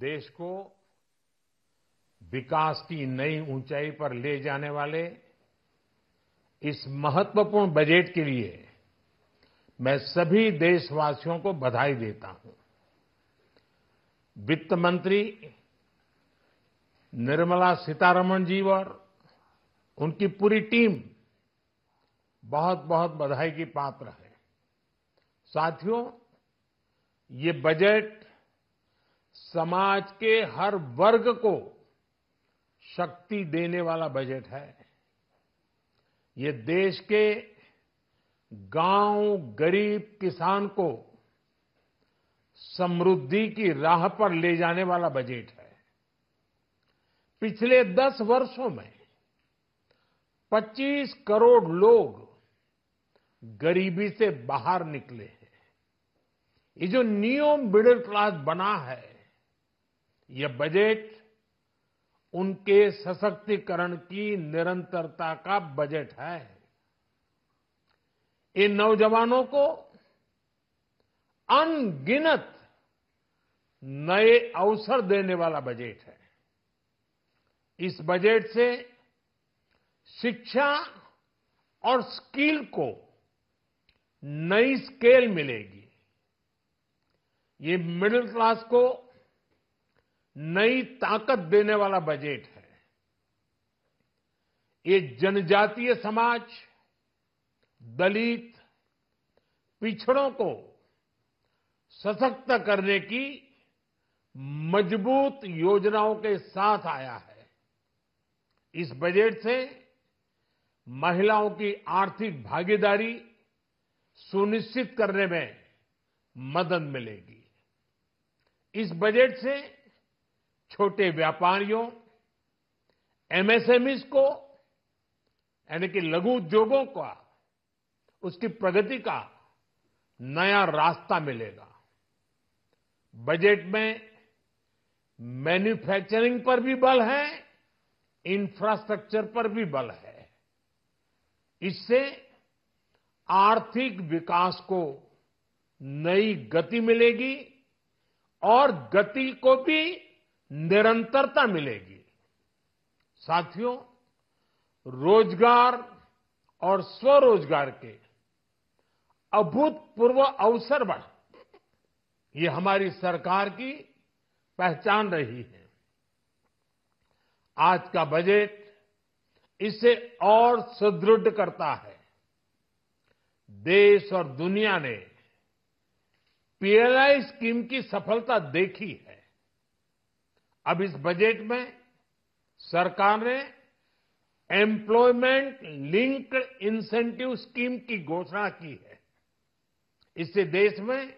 देश को विकास की नई ऊंचाई पर ले जाने वाले इस महत्वपूर्ण बजट के लिए मैं सभी देशवासियों को बधाई देता हूं। वित्त मंत्री निर्मला सीतारमण जी और उनकी पूरी टीम बहुत बहुत बधाई की पात्र है। साथियों, ये बजट समाज के हर वर्ग को शक्ति देने वाला बजट है। ये देश के गांव, गरीब किसान को समृद्धि की राह पर ले जाने वाला बजट है। पिछले 10 वर्षों में 25 करोड़ लोग गरीबी से बाहर निकले हैं। ये जो न्यू मिडिल क्लास बना है, यह बजट उनके सशक्तिकरण की निरंतरता का बजट है। इन नौजवानों को अनगिनत नए अवसर देने वाला बजट है। इस बजट से शिक्षा और स्किल को नई स्केल मिलेगी। ये मिडिल क्लास को नई ताकत देने वाला बजट है। ये जनजातीय समाज, दलित, पिछड़ों को सशक्त करने की मजबूत योजनाओं के साथ आया है। इस बजट से महिलाओं की आर्थिक भागीदारी सुनिश्चित करने में मदद मिलेगी। इस बजट से छोटे व्यापारियों, एमएसएमईज को यानी कि लघु उद्योगों का उसकी प्रगति का नया रास्ता मिलेगा। बजट में मैन्युफैक्चरिंग पर भी बल है, इंफ्रास्ट्रक्चर पर भी बल है। इससे आर्थिक विकास को नई गति मिलेगी और गति को भी निरंतरता मिलेगी। साथियों, रोजगार और स्वरोजगार के अभूतपूर्व अवसर बढ़ ये हमारी सरकार की पहचान रही है। आज का बजट इसे और सुदृढ़ करता है। देश और दुनिया ने पीएलआई स्कीम की सफलता देखी है। अब इस बजट में सरकार ने एम्प्लॉयमेंट लिंक्ड इंसेंटिव स्कीम की घोषणा की है। इससे देश में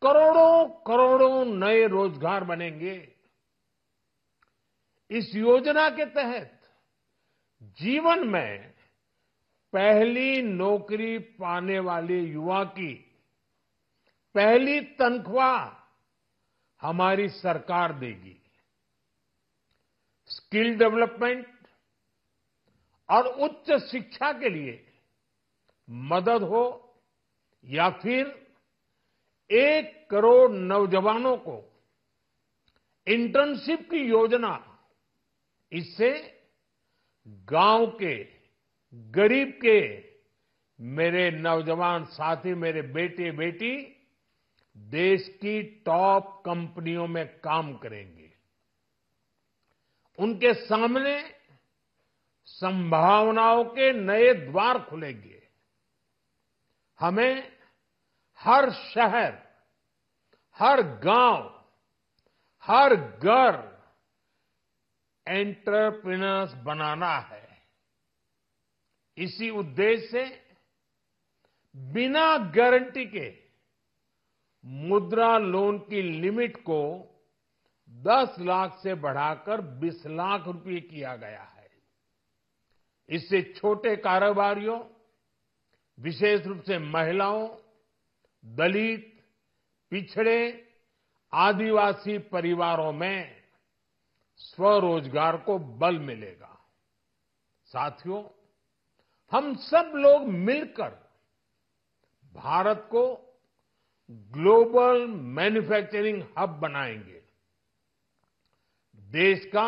करोड़ों करोड़ों नए रोजगार बनेंगे। इस योजना के तहत जीवन में पहली नौकरी पाने वाले युवा की पहली तनख्वाह हमारी सरकार देगी। स्किल डेवलपमेंट और उच्च शिक्षा के लिए मदद हो या फिर 1 करोड़ नौजवानों को इंटर्नशिप की योजना, इससे गांव के, गरीब के मेरे नौजवान साथी, मेरे बेटे बेटी देश की टॉप कंपनियों में काम करेंगे। उनके सामने संभावनाओं के नए द्वार खुलेंगे। हमें हर शहर, हर गांव, हर घर एंटरप्रेन्योर्स बनाना है। इसी उद्देश्य से बिना गारंटी के मुद्रा लोन की लिमिट को 10 लाख से बढ़ाकर 20 लाख रुपए किया गया है। इससे छोटे कारोबारियों, विशेष रूप से महिलाओं, दलित, पिछड़े, आदिवासी परिवारों में स्वरोजगार को बल मिलेगा। साथियों, हम सब लोग मिलकर भारत को ग्लोबल मैन्युफैक्चरिंग हब बनाएंगे। देश का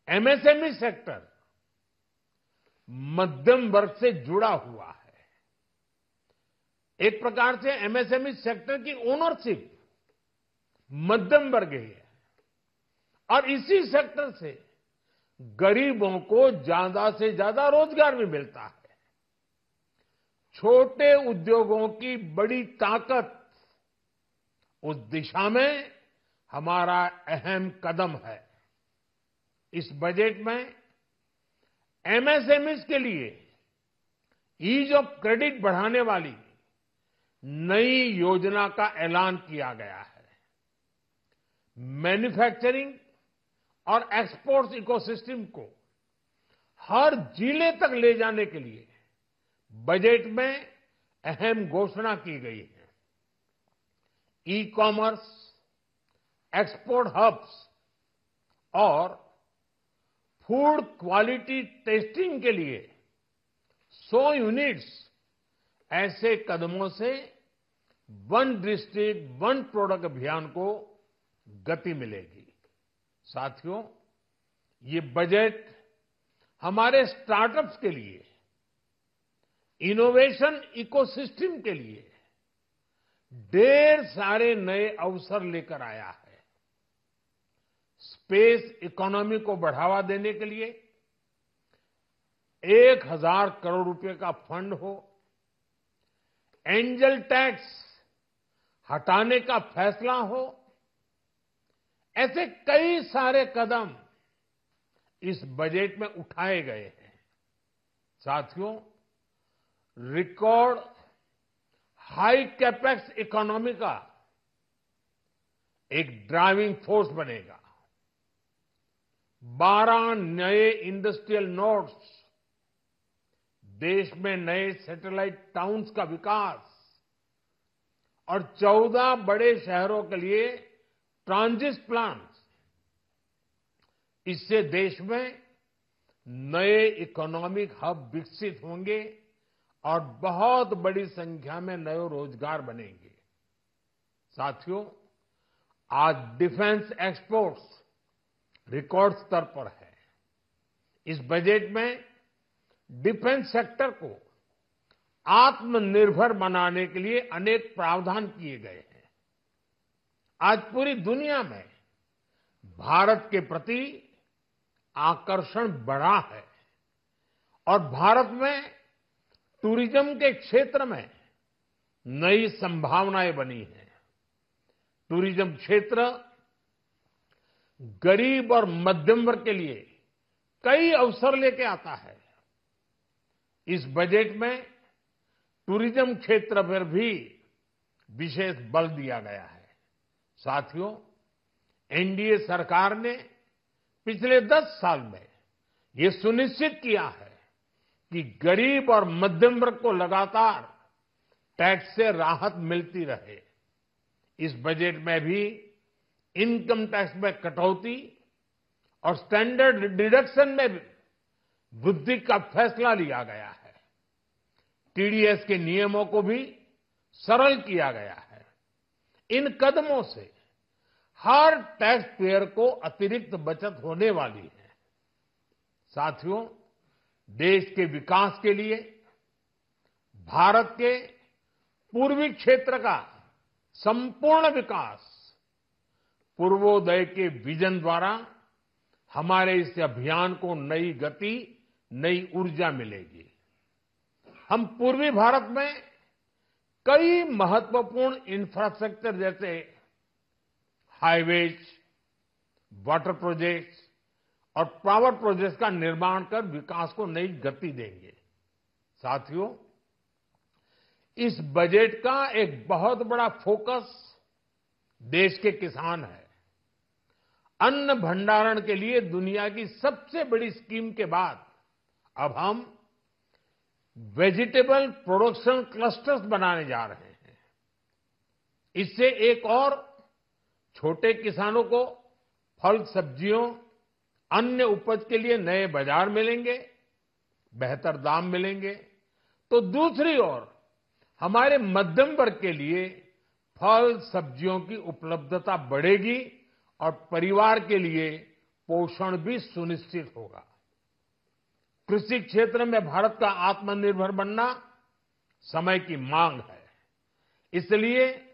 एमएसएमई सेक्टर मध्यम वर्ग से जुड़ा हुआ है। एक प्रकार से एमएसएमई सेक्टर की ओनरशिप मध्यम वर्ग ही है और इसी सेक्टर से गरीबों को ज्यादा से ज्यादा रोजगार भी मिलता है। छोटे उद्योगों की बड़ी ताकत, उस दिशा में हमारा अहम कदम है। इस बजट में एमएसएमईज के लिए ईज ऑफ क्रेडिट बढ़ाने वाली नई योजना का ऐलान किया गया है। मैन्युफैक्चरिंग और एक्सपोर्ट्स इकोसिस्टम को हर जिले तक ले जाने के लिए बजट में अहम घोषणा की गई है। ई कॉमर्स, एक्सपोर्ट हब्स और फूड क्वालिटी टेस्टिंग के लिए 100 यूनिट्स, ऐसे कदमों से वन डिस्ट्रिक्ट वन प्रोडक्ट अभियान को गति मिलेगी। साथियों, ये बजट हमारे स्टार्टअप्स के लिए, इनोवेशन इकोसिस्टम के लिए ढेर सारे नए अवसर लेकर आया है। स्पेस इकोनॉमी को बढ़ावा देने के लिए 1000 करोड़ रुपए का फंड हो, एंजल टैक्स हटाने का फैसला हो, ऐसे कई सारे कदम इस बजट में उठाए गए हैं। साथियों, रिकॉर्ड हाई कैपेक्स इकोनॉमी का एक ड्राइविंग फोर्स बनेगा। 12 नए इंडस्ट्रियल नोड्स, देश में नए सैटेलाइट टाउन्स का विकास और 14 बड़े शहरों के लिए ट्रांजिट प्लान्स, इससे देश में नए इकोनॉमिक हब विकसित होंगे और बहुत बड़ी संख्या में नए रोजगार बनेंगे। साथियों, आज डिफेंस एक्सपोर्ट्स रिकॉर्ड स्तर पर है। इस बजट में डिफेंस सेक्टर को आत्मनिर्भर बनाने के लिए अनेक प्रावधान किए गए हैं। आज पूरी दुनिया में भारत के प्रति आकर्षण बढ़ा है और भारत में टूरिज्म के क्षेत्र में नई संभावनाएं बनी हैं। टूरिज्म क्षेत्र गरीब और मध्यम वर्ग के लिए कई अवसर लेके आता है। इस बजट में टूरिज्म क्षेत्र पर भी विशेष बल दिया गया है। साथियों, एनडीए सरकार ने पिछले 10 साल में ये सुनिश्चित किया है कि गरीब और मध्यम वर्ग को लगातार टैक्स से राहत मिलती रहे। इस बजट में भी इनकम टैक्स में कटौती और स्टैंडर्ड डिडक्शन में भी वृद्धि का फैसला लिया गया है। टीडीएस के नियमों को भी सरल किया गया है। इन कदमों से हर टैक्स पेयर को अतिरिक्त बचत होने वाली है। साथियों, देश के विकास के लिए भारत के पूर्वी क्षेत्र का संपूर्ण विकास पूर्वोदय के विजन द्वारा हमारे इस अभियान को नई गति, नई ऊर्जा मिलेगी। हम पूर्वी भारत में कई महत्वपूर्ण इंफ्रास्ट्रक्चर जैसे हाईवेज, वाटर प्रोजेक्ट्स और पावर प्रोजेक्ट्स का निर्माण कर विकास को नई गति देंगे। साथियों, इस बजट का एक बहुत बड़ा फोकस देश के किसान है। अन्न भंडारण के लिए दुनिया की सबसे बड़ी स्कीम के बाद अब हम वेजिटेबल प्रोडक्शन क्लस्टर्स बनाने जा रहे हैं। इससे एक और छोटे किसानों को फल, सब्जियों, अन्य उपज के लिए नए बाजार मिलेंगे, बेहतर दाम मिलेंगे। तो दूसरी ओर हमारे मध्यम वर्ग के लिए फल, सब्जियों की उपलब्धता बढ़ेगी और परिवार के लिए पोषण भी सुनिश्चित होगा। कृषि क्षेत्र में भारत का आत्मनिर्भर बनना समय की मांग है। इसलिए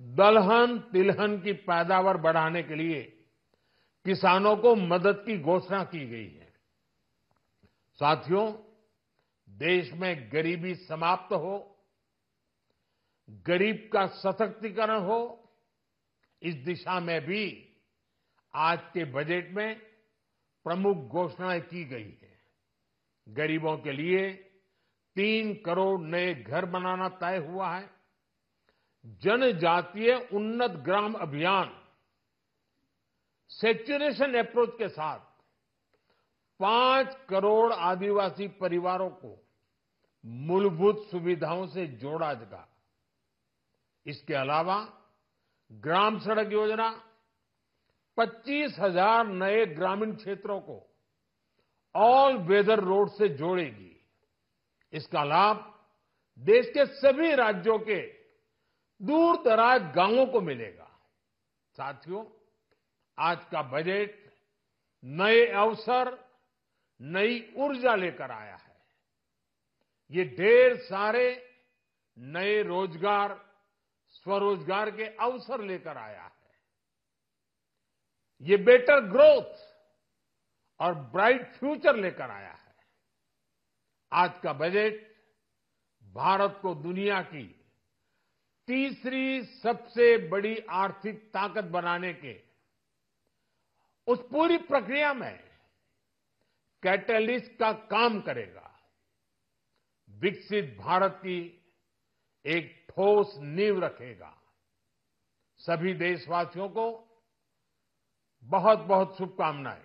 दलहन तिलहन की पैदावार बढ़ाने के लिए किसानों को मदद की घोषणा की गई है। साथियों, देश में गरीबी समाप्त हो, गरीब का सशक्तिकरण हो, इस दिशा में भी आज के बजट में प्रमुख घोषणाएं की गई है। गरीबों के लिए 3 करोड़ नए घर बनाना तय हुआ है। जनजातीय उन्नत ग्राम अभियान सैचुरेशन अप्रोच के साथ 5 करोड़ आदिवासी परिवारों को मूलभूत सुविधाओं से जोड़ा जाएगा। इसके अलावा ग्राम सड़क योजना 25,000 नए ग्रामीण क्षेत्रों को ऑल वेदर रोड से जोड़ेगी। इसका लाभ देश के सभी राज्यों के दूर दराज गांवों को मिलेगा। साथियों, आज का बजट नए अवसर, नई ऊर्जा लेकर आया है। ये ढेर सारे नए रोजगार, स्वरोजगार के अवसर लेकर आया है। ये बेटर ग्रोथ और ब्राइट फ्यूचर लेकर आया है। आज का बजट भारत को दुनिया की तीसरी सबसे बड़ी आर्थिक ताकत बनाने के उस पूरी प्रक्रिया में कैटलिस्ट का काम करेगा। विकसित भारत की एक ठोस नींव रखेगा। सभी देशवासियों को बहुत बहुत शुभकामनाएं।